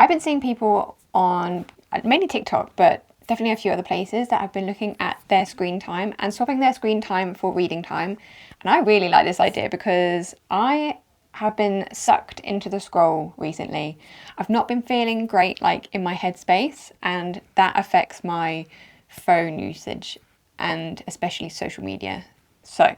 I've been seeing people on mainly TikTok, but definitely a few other places that have been looking at their screen time and swapping their screen time for reading time. And I really like this idea because I have been sucked into the scroll recently. I've not been feeling great like in my headspace, and that affects my phone usage and especially social media. So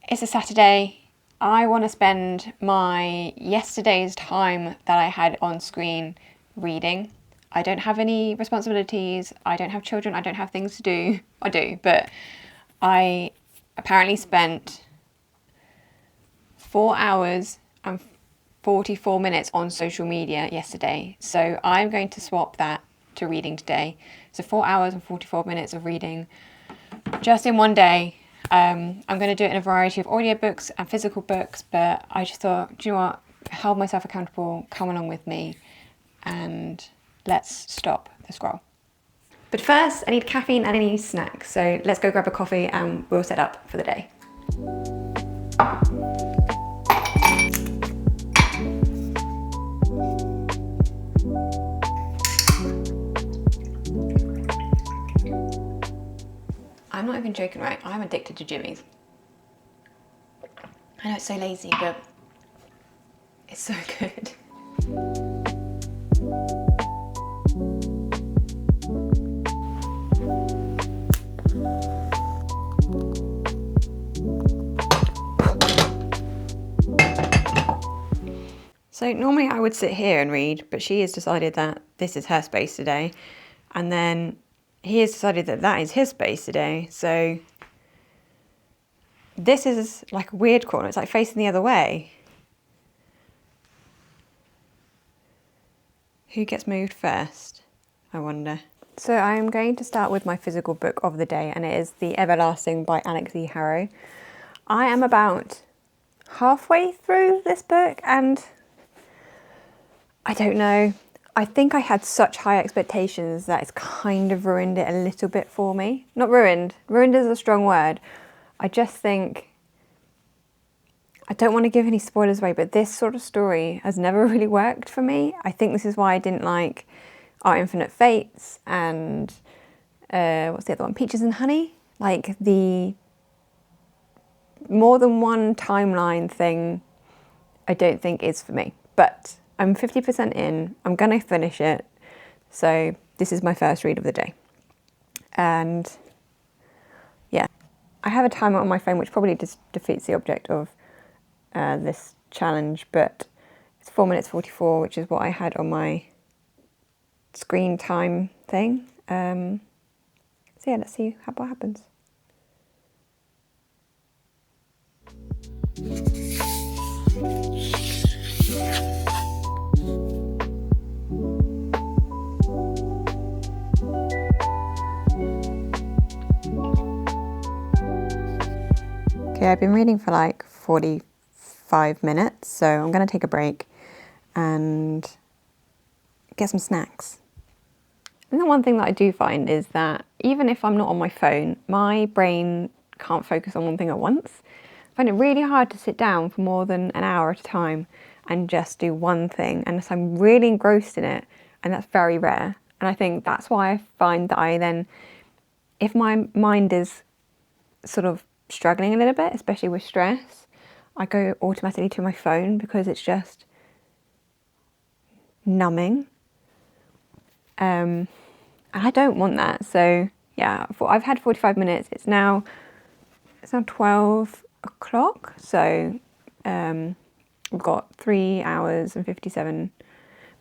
it's a Saturday. I want to spend my yesterday's time that I had on screen reading. I don't have any responsibilities. I don't have children. I don't have things to do. I do, but I apparently spent 4 hours and 44 minutes on social media yesterday. So I'm going to swap that to reading today. So 4 hours and 44 minutes of reading just in one day. I'm going to do it in a variety of audiobooks and physical books, but I just thought, do you know what? Hold myself accountable, come along with me, and let's stop the scroll. But first, I need caffeine and I need snacks. So let's go grab a coffee and we'll set up for the day. I'm not even joking, right? I'm addicted to Jimmy's. I know it's so lazy, but it's so good. So normally I would sit here and read, but she has decided that this is her space today. And then he has decided that that is his space today. So this is like a weird corner. It's like facing the other way. Who gets moved first? I wonder. So I'm going to start with my physical book of the day, and it is The Everlasting by Alix E Harrow. I am about halfway through this book and I don't know. I think I had such high expectations that it's kind of ruined it a little bit for me. Not ruined. Ruined is a strong word. I just think, I don't want to give any spoilers away, but this sort of story has never really worked for me. I think this is why I didn't like Our Infinite Fates and what's the other one? Peaches and Honey. Like the more than one timeline thing, I don't think is for me. But I'm 50% in. I'm going to finish it. So this is my first read of the day. And yeah, I have a timer on my phone, which probably just defeats the object of this challenge, but it's 4 minutes 44, which is what I had on my screen time thing. So yeah, let's see what happens. Okay, I've been reading for like 45 minutes, so I'm going to take a break and get some snacks. And the one thing that I do find is that even if I'm not on my phone, my brain can't focus on one thing at once. I find it really hard to sit down for more than an hour at a time and just do one thing unless I'm really engrossed in it, and that's very rare. And I think that's why I find that I then, if my mind is sort of struggling a little bit, especially with stress, I go automatically to my phone because it's just numbing. And I don't want that. So yeah, I've had 45 minutes. It's now 12 o'clock. So we've got 3 hours and 57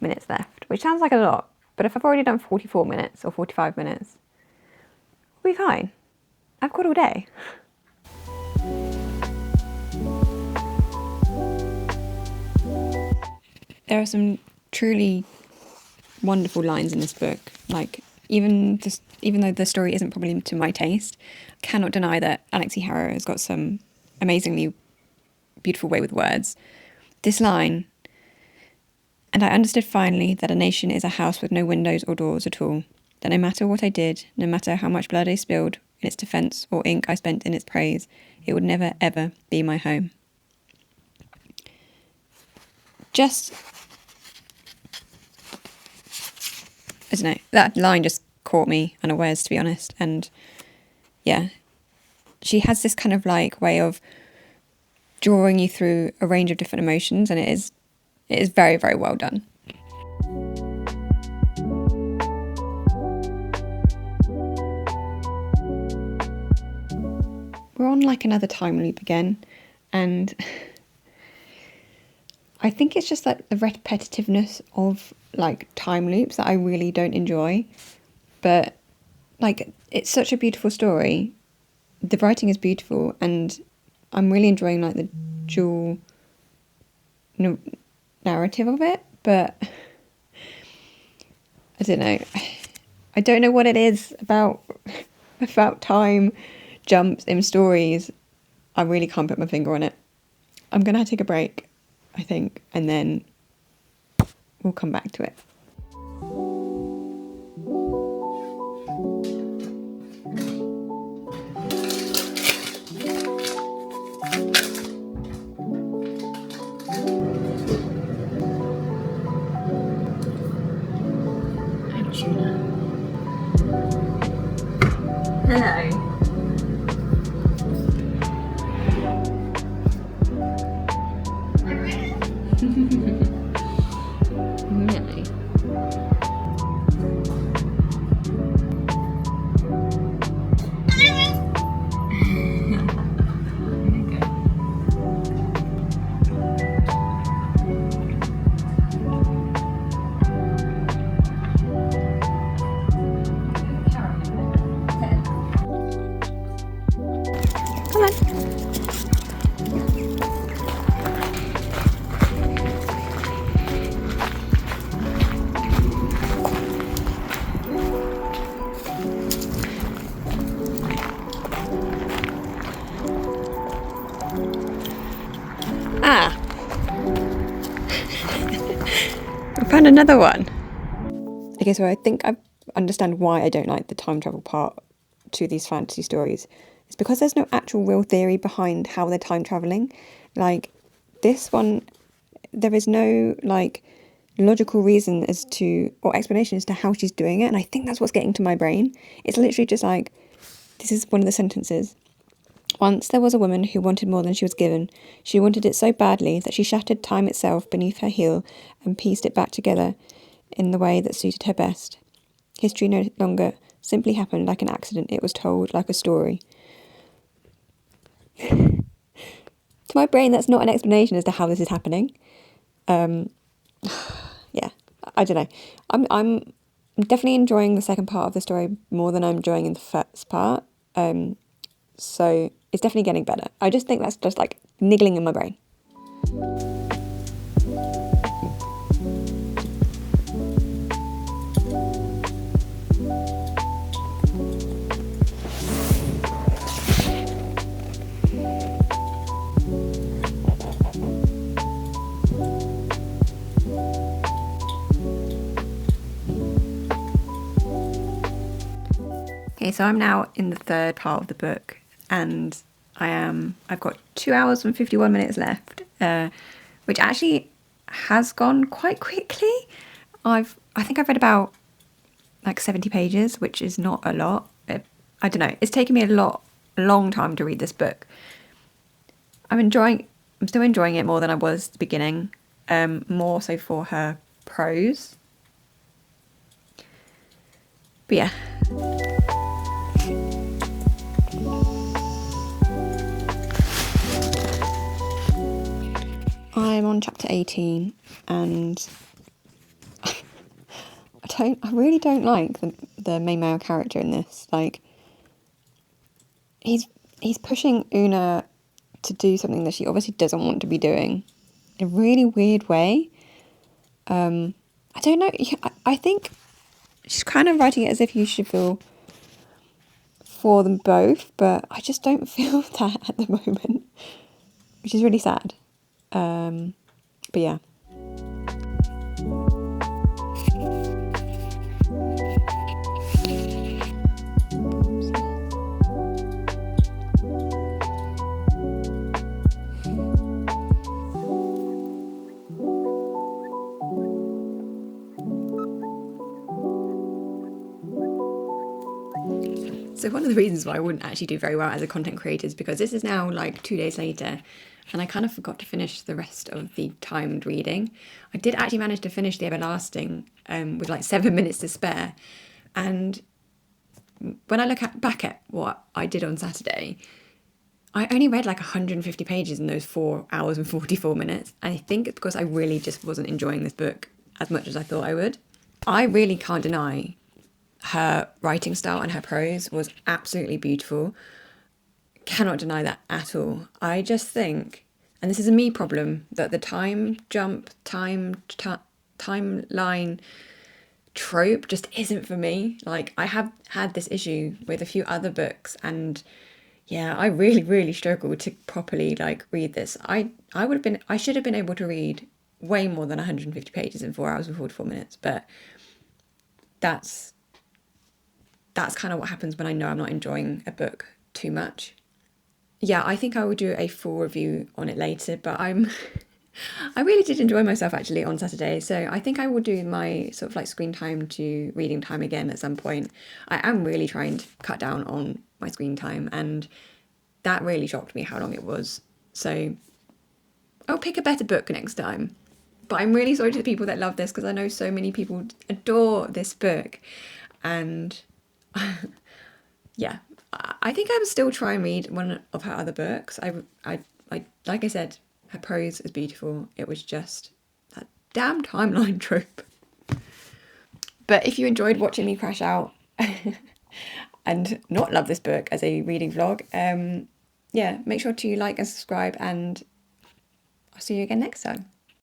minutes left, which sounds like a lot. But if I've already done 44 minutes or 45 minutes, we'll be fine. I've got all day. There are some truly wonderful lines in this book. Like, even though the story isn't probably to my taste, I cannot deny that Alix E Harrow has got some amazingly beautiful way with words. This line, "And I understood finally that a nation is a house with no windows or doors at all. That no matter what I did, no matter how much blood I spilled in its defence or ink I spent in its praise, it would never, ever be my home." Just I don't know, that line just caught me unawares, to be honest. And yeah, she has this kind of like way of drawing you through a range of different emotions, and it is very, very well done. We're on like another time loop again, and I think it's just like the repetitiveness of like time loops that I really don't enjoy. But like, it's such a beautiful story. The writing is beautiful, and I'm really enjoying like the dual narrative of it. But I don't know. I don't know what it is about time jumps in stories. I really can't put my finger on it. I'm gonna take a break, I think, and then we'll come back to it. Hello. Really? Come on. Ah. I found another one. Okay, so I think I understand why I don't like the time travel part to these fantasy stories. It's because there's no actual real theory behind how they're time traveling. Like this one, there is no like logical reason as to or explanation as to how she's doing it, and I think that's what's getting to my brain. It's literally just like, this is one of the sentences. Once there was a woman who wanted more than she was given. She wanted it so badly that she shattered time itself beneath her heel and pieced it back together in the way that suited her best. History no longer simply happened like an accident, it was told like a story. To my brain, that's not an explanation as to how this is happening. Yeah, I don't know. I'm definitely enjoying the second part of the story more than I'm enjoying in the first part. So it's definitely getting better. I just think that's just like niggling in my brain. Okay, so I'm now in the third part of the book, and I've got 2 hours and 51 minutes left, which actually has gone quite quickly. I think I've read about like 70 pages, which is not a lot. I don't know. It's taken me a long time to read this book. I'm still enjoying it more than I was at the beginning, more so for her prose. But yeah. I'm on chapter 18, and I really don't like the main male character in this. Like, he's pushing Una to do something that she obviously doesn't want to be doing in a really weird way. I don't know. I think she's kind of writing it as if you should feel for them both, but I just don't feel that at the moment, which is really sad. But yeah. So one of the reasons why I wouldn't actually do very well as a content creator is because this is now like 2 days later and I kind of forgot to finish the rest of the timed reading. I did actually manage to finish The Everlasting with like 7 minutes to spare. And when I look back at what I did on Saturday, I only read like 150 pages in those 4 hours and 44 minutes. And I think it's because I really just wasn't enjoying this book as much as I thought I would. I really can't deny her writing style and her prose was absolutely beautiful. Cannot deny that at all. I just think, and this is a me problem, that the time jump, timeline trope just isn't for me. Like, I have had this issue with a few other books, and yeah, I really struggled to properly like read this. I should have been able to read way more than 150 pages in 4 hours and 44 minutes, but that's kind of what happens when I know I'm not enjoying a book too much. Yeah, I think I will do a full review on it later, but I really did enjoy myself actually on Saturday. So I think I will do my sort of like screen time to reading time again at some point. I am really trying to cut down on my screen time, and that really shocked me how long it was. So I'll pick a better book next time. But I'm really sorry to the people that love this, because I know so many people adore this book. And yeah, I think I would still try and read one of her other books. I like I said, her prose is beautiful. It was just that damn timeline trope. But if you enjoyed watching me crash out and not love this book as a reading vlog, yeah, make sure to like and subscribe, and I'll see you again next time.